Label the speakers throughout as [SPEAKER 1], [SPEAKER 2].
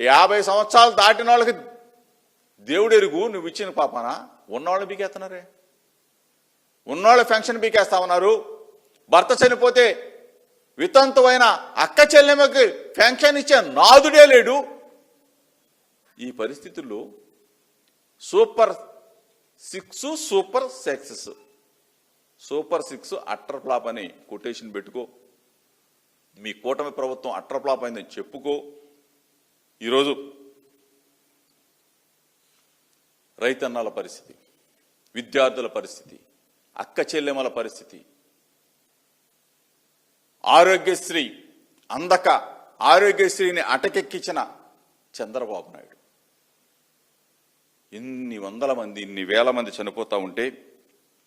[SPEAKER 1] 50 సంవత్సరాలు దాటిన వాళ్ళకి దేవుడు ఎరుగు నువ్వు ఇచ్చిన పాపనా. ఉన్నవాళ్ళు బీకేస్తున్నారే, ఉన్నవాళ్ళు పెన్షన్ బీకేస్తా ఉన్నారు. భర్త చనిపోతే వితంతువైన అక్క చెల్లెమ్మకి పెన్షన్ ఇచ్చే నాదుడే లేడు. ఈ పరిస్థితుల్లో super 6 super success, super 6 utter flop అని కొటేషన్ పెట్టుకో. మీ కూటమి ప్రభుత్వం అట్టర్ ఫ్లాప్ అయిందని చెప్పుకో. ఈరోజు రైతన్నల పరిస్థితి, విద్యార్థుల పరిస్థితి, అక్క చెల్లెమ్మల పరిస్థితి, ఆరోగ్యశ్రీ అందక ఆరోగ్యశ్రీని అటకెక్కించిన చంద్రబాబు నాయుడు. ఇన్ని వందల మంది, ఇన్ని వేల మంది చనిపోతా ఉంటే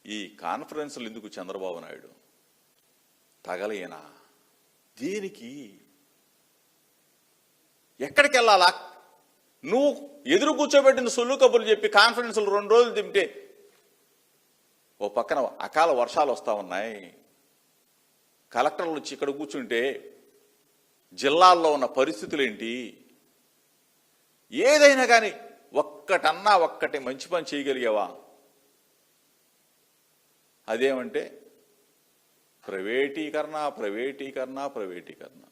[SPEAKER 1] ఈ కాన్ఫరెన్స్లు ఎందుకు చంద్రబాబు నాయుడు? తగలేనా? దేనికి? ఎక్కడికి వెళ్ళాలా? నువ్వు ఎదురు కూర్చోబెట్టిన సొల్లు కబుర్లు చెప్పి కాన్ఫరెన్స్లు 2 రోజులు తింటే ఓ పక్కన అకాల వర్షాలు వస్తా ఉన్నాయి. కలెక్టర్లు వచ్చి ఇక్కడ కూర్చుంటే జిల్లాల్లో ఉన్న పరిస్థితులు ఏంటి? ఏదైనా కానీ ఒక్కటి మంచి పని చేయగలిగావా? అదేమంటే ప్రైవేటీకరణ, ప్రైవేటీకరణ, ప్రైవేటీకరణ.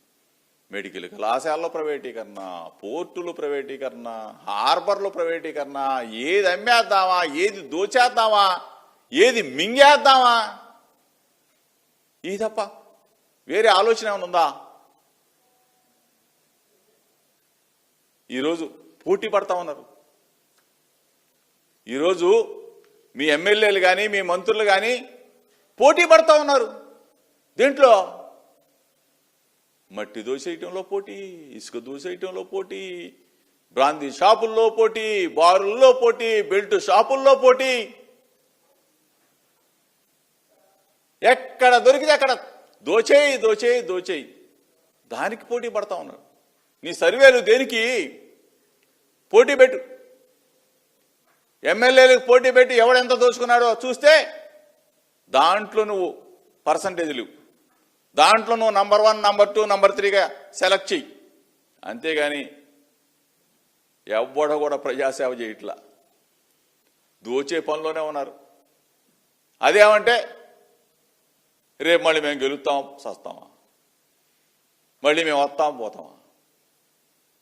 [SPEAKER 1] మెడికల్ కళాశాలలో ప్రైవేటీకరణ, పోర్టులు ప్రైవేటీకరణ, హార్బర్లు ప్రైవేటీకరణ. ఏది అమ్మేద్దామా, ఏది దోచేద్దామా, ఏది మింగేద్దామా, ఇది తప్ప వేరే ఆలోచన ఏమైనా ఉందా? ఈరోజు పోటీ పడతా ఉన్నారు. ఈరోజు మీ ఎమ్మెల్యేలు కానీ మీ మంత్రులు కానీ పోటీ పడతా ఉన్నారు. దేంట్లో? మట్టి దోసేయటంలో పోటీ, ఇసుక దోసేయటంలో పోటీ, బ్రాందీ షాపుల్లో పోటీ, బారుల్లో పోటీ, బెల్ట్ షాపుల్లో పోటీ. ఎక్కడ దొరికితే అక్కడ దోచేయి దోచేయి దోచేయి. దానికి పోటీ పడతా ఉన్నారు. నీ సర్వేలు దేనికి? పోటీ పెట్టు. ఎమ్మెల్యేలకు పోటీ పెట్టి ఎవడెంత దోచుకున్నాడో చూస్తే దాంట్లో నువ్వు పర్సంటేజ్లు, దాంట్లో నువ్వు నంబర్ 1, నంబర్ 2, నంబర్ 3గా సెలెక్ట్ చెయ్యి. అంతేగాని ఎవ్వడ కూడా ప్రజాసేవ చేయట్లా, దోచే పనిలోనే ఉన్నారు. అదేమంటే రేపు మళ్ళీ మేము గెలుస్తాం సస్తామా, మళ్ళీ మేము వస్తాం పోతామా,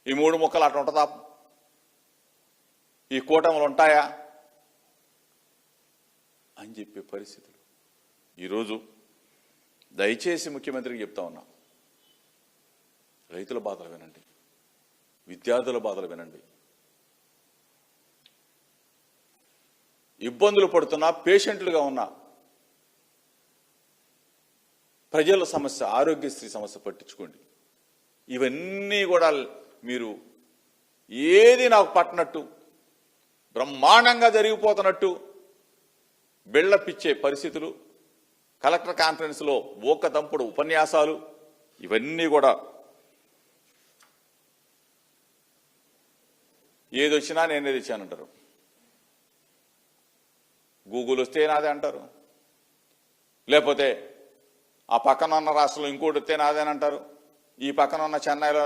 [SPEAKER 1] ఈ 3 ముక్కలు అట్లా ఉంటుందా? ఈ కూటములు ఉంటాయా అని చెప్పే పరిస్థితులు. ఈరోజు దయచేసి ముఖ్యమంత్రికి చెప్తా ఉన్నా, రైతుల బాధలు వినండి, విద్యార్థుల బాధలు వినండి. ఇబ్బందులు పడుతున్నా పేషెంట్లుగా ఉన్న ప్రజల సమస్య, ఆరోగ్యశ్రీ సమస్య పట్టించుకోండి. ఇవన్నీ కూడా మీరు ఏది నాకు పట్టనట్టు బ్రహ్మాండంగా జరిగిపోతున్నట్టు బిళ్ళపిచ్చే పరిస్థితులు, కలెక్టర్ కాన్ఫరెన్స్లో దంపుడు ఉపన్యాసాలు, ఇవన్నీ కూడా ఏదొచ్చినా నేనే తెచ్చానంటారు. గూగుల్ వస్తే నాదే అంటారు, లేకపోతే ఆ పక్కన ఉన్న రాష్ట్రంలో ఇంకోటి వస్తే నాదేనంటారు, ఈ పక్కన ఉన్న చెన్నైలో.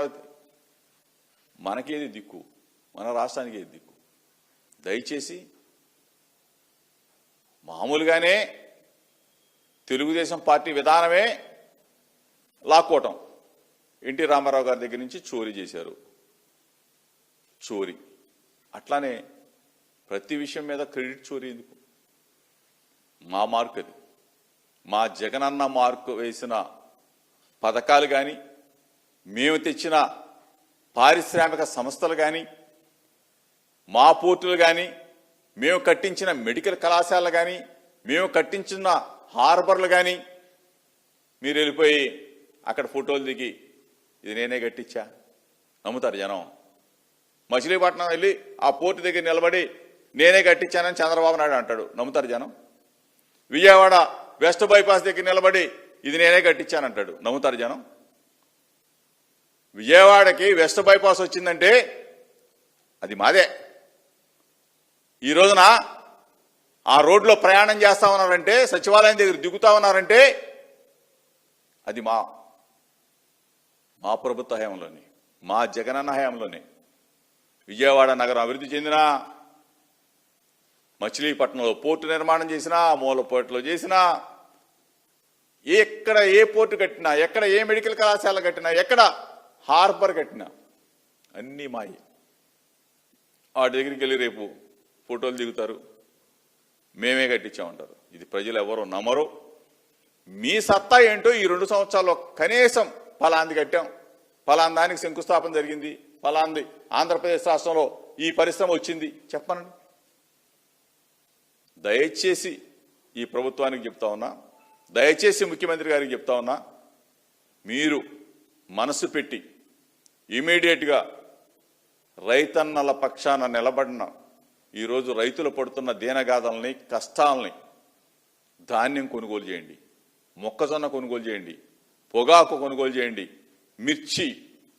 [SPEAKER 1] మనకేది దిక్కు? మన రాష్ట్రానికి ఏది దిక్కు? దయచేసి మామూలుగానే తెలుగుదేశం పార్టీ విధానమే లాక్కోవటం. ఎన్టీ రామారావు గారి దగ్గర నుంచి చోరీ చేశారు, చోరీ. అట్లానే ప్రతి విషయం మీద క్రెడిట్ చోరీ ఎందుకు? మా మార్క్ అది. మా జగనన్న మార్కు వేసిన పథకాలు కానీ, మేము తెచ్చిన పారిశ్రామిక సంస్థలు కానీ, మా పోర్టులు కానీ, మేము కట్టించిన మెడికల్ కళాశాలలు కానీ, మేము కట్టించిన హార్బర్లు కానీ, మీరు వెళ్ళిపోయి అక్కడ ఫోటోలు దిగి ఇది నేనే కట్టించా నమ్ముతారు జనం? మచిలీపట్నం వెళ్ళి ఆ పోర్టు దగ్గర నిలబడి నేనే కట్టించానని చంద్రబాబు నాయుడు అంటాడు, నమ్ముతారు జనం? విజయవాడ వెస్ట్ బైపాస్ దగ్గర నిలబడి ఇది నేనే కట్టించానంటాడు, నమ్ముతారు జనం? విజయవాడకి వెస్ట్ బైపాస్ వచ్చిందంటే అది మాదే. ఈ రోజున ఆ రోడ్లో ప్రయాణం చేస్తా ఉన్నారంటే, సచివాలయం దగ్గర దిగుతా ఉన్నారంటే అది మా ప్రభుత్వ హయాంలోనే, మా జగనన్న హయాంలోనే. విజయవాడ నగరం అభివృద్ధి చెందినా, మచిలీపట్నంలో పోర్టు నిర్మాణం చేసినా, మూలపోర్టులో చేసినా, ఎక్కడ ఏ పోర్టు కట్టినా, ఎక్కడ ఏ మెడికల్ కళాశాల కట్టినా, ఎక్కడ హార్బర్ కట్టినా అన్నీ మాయి. వాటి దగ్గరికి వెళ్ళి రేపు ఫోటోలు దిగుతారు, మేమే కట్టించామంటారు. ఇది ప్రజలు ఎవరు నమ్మరు. మీ సత్తా ఏంటో ఈ 2 సంవత్సరాల్లో కనీసం ఫలాంది కట్టాం, ఫలాంది దానికి శంకుస్థాపన జరిగింది, ఫలాంది ఆంధ్రప్రదేశ్ రాష్ట్రంలో ఈ పరిశ్రమ వచ్చింది చెప్పనండి. దయచేసి ఈ ప్రభుత్వానికి చెప్తా ఉన్నా, దయచేసి ముఖ్యమంత్రి గారికి చెప్తా ఉన్నా, మీరు మనసు పెట్టి ఇమీడియట్గా రైతన్నల పక్షాన నిలబడిన ఈరోజు రైతులు పడుతున్న దీనగాథల్ని, కష్టాలని, ధాన్యం కొనుగోలు చేయండి, మొక్కజొన్న కొనుగోలు చేయండి, పొగాకు కొనుగోలు చేయండి, మిర్చి.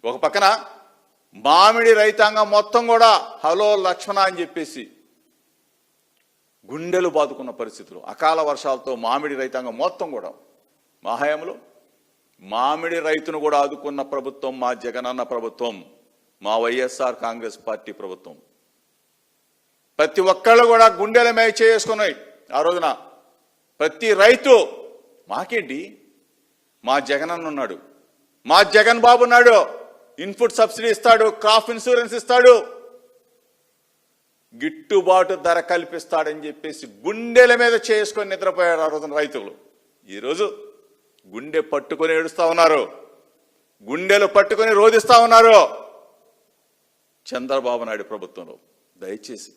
[SPEAKER 1] ఒక పక్కన మామిడి రైతాంగం మొత్తం కూడా హలో లక్ష్మణ అని చెప్పేసి గుండెలు బాదుకున్న పరిస్థితులు, అకాల వర్షాలతో మామిడి రైతాంగం మొత్తం కూడా మా హయాంలో మామిడి రైతును కూడా ఆదుకున్న ప్రభుత్వం మా జగనన్న ప్రభుత్వం, మా వైఎస్ఆర్ కాంగ్రెస్ పార్టీ ప్రభుత్వం. ప్రతి ఒక్కళ్ళు కూడా గుండెల మీద చేసుకున్నాయి ఆ రోజున. ప్రతి రైతు మాకేంటి, మా జగనన్న ఉన్నాడు, మా జగన్ బాబు ఉన్నాడు, ఇన్పుట్ సబ్సిడీ ఇస్తాడు, క్రాప్ ఇన్సూరెన్స్ ఇస్తాడు, గిట్టుబాటు ధర కల్పిస్తాడని చెప్పేసి గుండెల మీద చేసుకొని నిద్రపోయారు ఆ రోజున రైతులు. ఈరోజు గుండె పట్టుకొని ఏడుస్తా ఉన్నారు, గుండెలు పట్టుకొని రోధిస్తా ఉన్నారు చంద్రబాబు నాయుడు ప్రభుత్వంలో. దయచేసి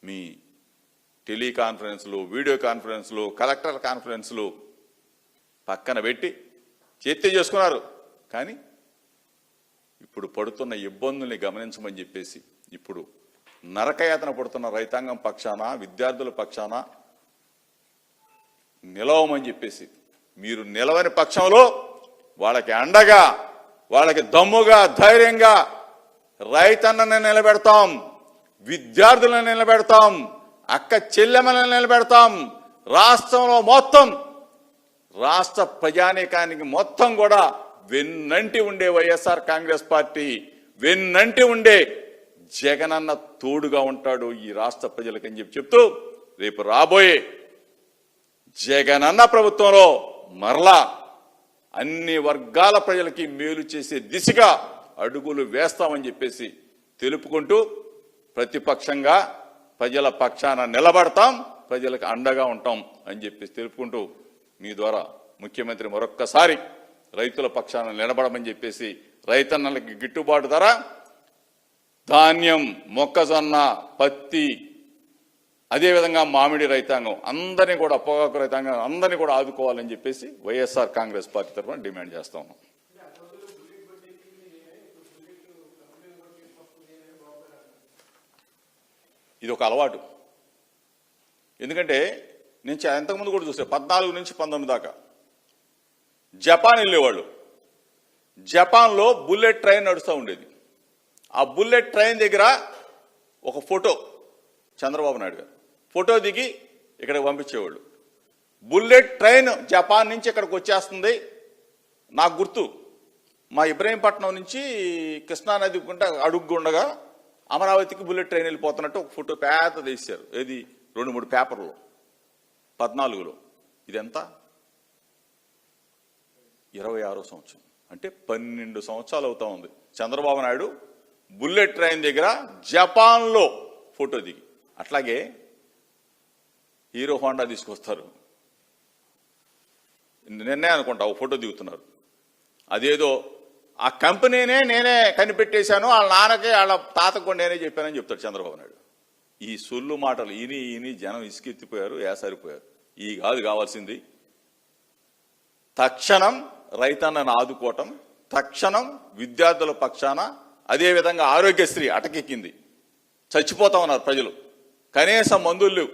[SPEAKER 1] మీ టెలికాన్ఫరెన్స్లు, వీడియో కాన్ఫరెన్స్లు, కలెక్టర్ కాన్ఫరెన్స్లు పక్కన పెట్టి చేతి చేసుకున్నారు. కానీ ఇప్పుడు పడుతున్న ఇబ్బందుల్ని గమనించమని చెప్పేసి, ఇప్పుడు నరకయాతన పడుతున్న రైతాంగం పక్షాన, విద్యార్థుల పక్షాన నిలవమని చెప్పేసి, మీరు నిలవని పక్షంలో వాళ్ళకి అండగా, వాళ్ళకి దమ్ముగా, ధైర్యంగా రైతన్నని నిలబెడతాం, విద్యార్థులను నిలబెడతాం, అక్క చెల్లెమ్మలను నిలబెడతాం. రాష్ట్రంలో మొత్తం రాష్ట్ర ప్రజానీకానికి మొత్తం కూడా వెన్నంటి ఉండే వైఎస్ఆర్ కాంగ్రెస్ పార్టీ, వెన్నంటి ఉండే జగనన్న తోడుగా ఉంటాడు ఈ రాష్ట్ర ప్రజలకని చెప్తూ, రేపు రాబోయే జగనన్న ప్రభుత్వంలో మరలా అన్ని వర్గాల ప్రజలకి మేలు చేసే దిశగా అడుగులు వేస్తామని చెప్పేసి తెలుపుకుంటూ, ప్రతిపక్షంగా ప్రజల పక్షాన నిలబడతాం, ప్రజలకు అండగా ఉంటాం అని చెప్పేసి తెలుపుకుంటూ, మీ ద్వారా ముఖ్యమంత్రి మరొక్కసారి రైతుల పక్షాన నిలబడమని చెప్పేసి, రైతన్నలకి గిట్టుబాటు ధర, ధాన్యం, మొక్కజొన్న, పత్తి, అదేవిధంగా మామిడి రైతాంగం అందరినీ కూడా, పొగాకు రైతాంగం అందరినీ కూడా ఆదుకోవాలని చెప్పేసి వైఎస్ఆర్ కాంగ్రెస్ పార్టీ తరఫున డిమాండ్ చేస్తా ఉన్నాం. ఇది ఒక అలవాటు. ఎందుకంటే నేను ఎంతకుముందు కూడా చూసా, 14 నుంచి 19 దాకా జపాన్ వెళ్ళేవాళ్ళు. జపాన్లో బుల్లెట్ ట్రైన్ నడుస్తూ ఉండేది. ఆ బుల్లెట్ ట్రైన్ దగ్గర ఒక ఫోటో, చంద్రబాబు నాయుడు గారు ఫోటో దిగి ఇక్కడికి పంపించేవాళ్ళు. బుల్లెట్ ట్రైన్ జపాన్ నుంచి ఇక్కడికి వచ్చేస్తుంది. నాకు గుర్తు, మా ఇబ్రహీంపట్నం నుంచి కృష్ణానది అడుగుండగా అమరావతికి బుల్లెట్ ట్రైన్ వెళ్ళిపోతున్నట్టు ఒక ఫోటో పేద తీశారు. ఏది 2-3 పేపర్లు 14లో. ఇదెంత? 26వ సంవత్సరం, అంటే 12 సంవత్సరాలు అవుతా ఉంది. చంద్రబాబు నాయుడు బుల్లెట్ ట్రైన్ దగ్గర జపాన్లో ఫోటో దిగి. అట్లాగే హీరో హోండా తీసుకొస్తారు, నిన్నే అనుకుంటా ఒక ఫోటో దిగుతున్నారు. అదేదో ఆ కంపెనీనే నేనే కనిపెట్టేశాను, వాళ్ళ నాన్నకి వాళ్ళ తాతకు కూడా నేనే చెప్పానని చెప్తాడు చంద్రబాబు నాయుడు. ఈ సొల్లు మాటలు ఇని జనం ఇసుకెత్తిపోయారు, ఏసరిపోయారు. ఈ కావాల్సింది తక్షణం రైతన్నను ఆదుకోవటం, తక్షణం విద్యార్థుల పక్షాన, అదేవిధంగా ఆరోగ్యశ్రీ అటకెక్కింది, చచ్చిపోతా ఉన్నారు ప్రజలు, కనీసం మందులు లేవు.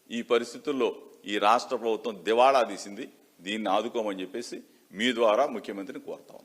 [SPEAKER 1] ఈ పరిస్థితుల్లో ఈ రాష్ట్ర ప్రభుత్వం దివాళా తీసింది. దీన్ని ఆదుకోమని చెప్పేసి మీ ద్వారా ముఖ్యమంత్రిని కోరుతాం.